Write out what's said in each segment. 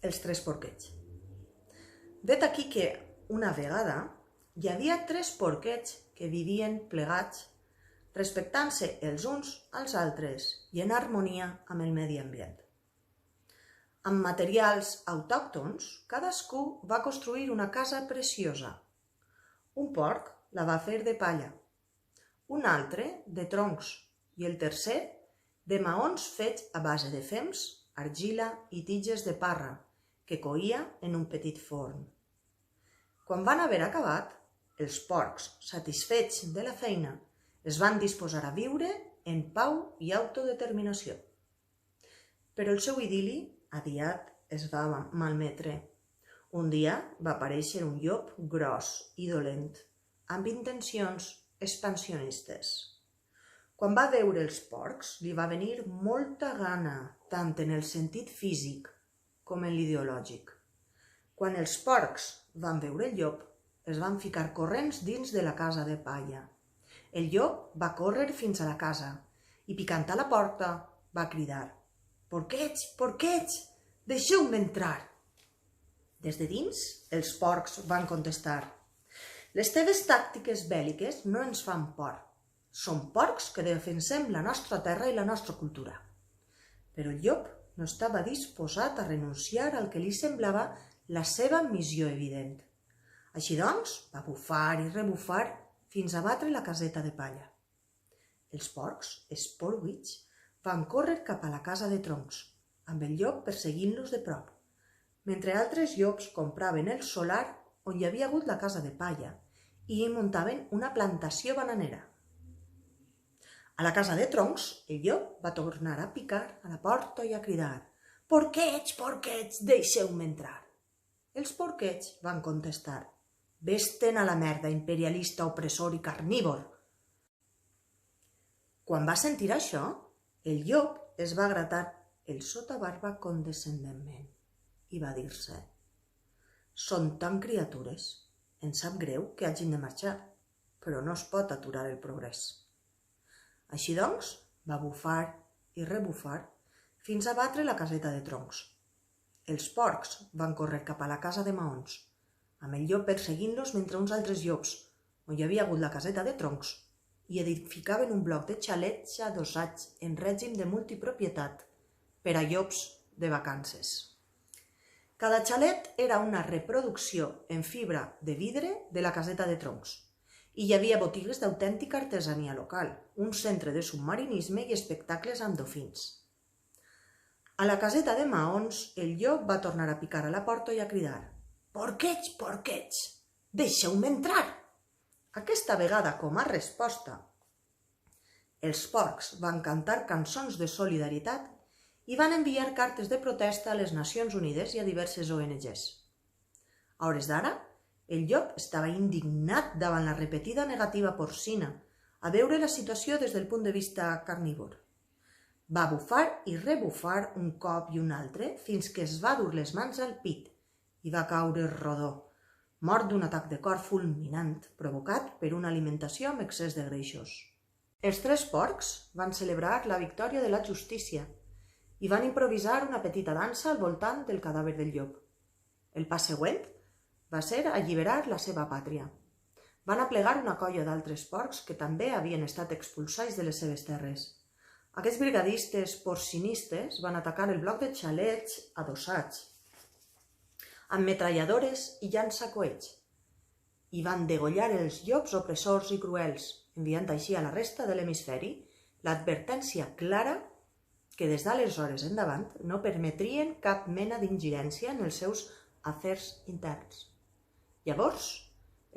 els tres porquets. Vet aquí que una vegada hi havia tres porquets que vivien plegats, respectant-se els uns als altres i en harmonia amb el medi ambient. Amb materials autòctons, cadascú va construir una casa preciosa. Un porc la va fer de palla, un altre de troncs i el tercer de maons fets a base de fems, argila i tiges de parra, que coïa en un petit forn. Quan van haver acabat, els porcs, satisfets de la feina, es van disposar a viure en pau i autodeterminació. Però el seu idil·li aviat es va malmetre. Un dia va aparèixer un llop gros i dolent, amb intencions expansionistes. Quan va veure els porcs, li va venir molta gana, tant en el sentit físic com en l'ideològic. Quan els porcs van veure el llop, es van ficar corrents dins de la casa de palla. El llop va córrer fins a la casa i, picant a la porta, va cridar: «Porquets, porquets, deixeu-me entrar!» Des de dins, els porcs van contestar: «Les teves tàctiques bèl·liques no ens fan por. Som porcs que defensem la nostra terra i la nostra cultura». Però el llop no estava disposat a renunciar al que li semblava la seva missió evident. Així doncs, va bufar i rebufar fins a batre la caseta de palla. Els porcs, esporuguits, van córrer cap a la casa de troncs, amb el llop perseguint-los de prop, mentre altres llops compraven el solar on hi havia hagut la casa de palla i hi muntaven una plantació bananera. A la casa de troncs, el llop va tornar a picar a la porta i a cridar: «Porquets, porquets, deixeu-me entrar!» Els porquets van contestar: «Ves-te'n a la merda, imperialista, opressor i carnívor!» Quan va sentir això, el llop es va gratar el sotabarba condescendentment i va dir-se: «Són tan criatures, em sap greu que hagin de marxar, però no es pot aturar el progrés». Així doncs, va bufar i rebufar fins a batre la caseta de troncs. Els porcs van córrer cap a la casa de maons, amb el llop perseguint-los mentre uns altres llops, on hi havia hagut la caseta de troncs, i edificaven un bloc de xalets adossats en règim de multipropietat per a llops de vacances. Cada xalet era una reproducció en fibra de vidre de la caseta de troncs, i hi havia botigues d'autèntica artesania local, un centre de submarinisme i espectacles amb dofins. A la caseta de maons, el llop va tornar a picar a la porta i a cridar: «Porquets, porquets, deixeu-me entrar!» Aquesta vegada, com a resposta, els porcs van cantar cançons de solidaritat i van enviar cartes de protesta a les Nacions Unides i a diverses ONGs. A hores d'ara, el llop estava indignat davant la repetida negativa porcina a veure la situació des del punt de vista carnívor. Va bufar i rebufar un cop i un altre fins que es va dur les mans al pit i va caure rodó, mort d'un atac de cor fulminant provocat per una alimentació amb excés de greixos. Els tres porcs van celebrar la victòria de la justícia i van improvisar una petita dansa al voltant del cadàver del llop. El pas següent va ser alliberar la seva pàtria. Van aplegar una colla d'altres porcs que també havien estat expulsats de les seves terres. Aquests brigadistes porcinistes van atacar el bloc de xalets adossats amb metralladores i llançacoets i van degollar els llops opressors i cruels, enviant així a la resta de l'hemisferi l'advertència clara que des d'aleshores endavant no permetrien cap mena d'ingerència en els seus afers interns. Llavors,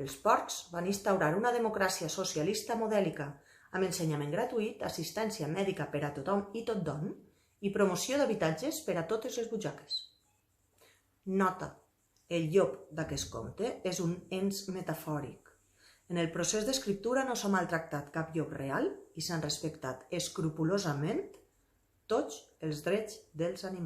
els porcs van instaurar una democràcia socialista modèlica amb ensenyament gratuït, assistència mèdica per a tothom i tothom i promoció d'habitatges per a totes les butxaques. Nota: el llop d'aquest conte és un ens metafòric. En el procés d'escriptura no s'ha maltractat cap llop real i s'han respectat escrupolosament tots els drets dels animals.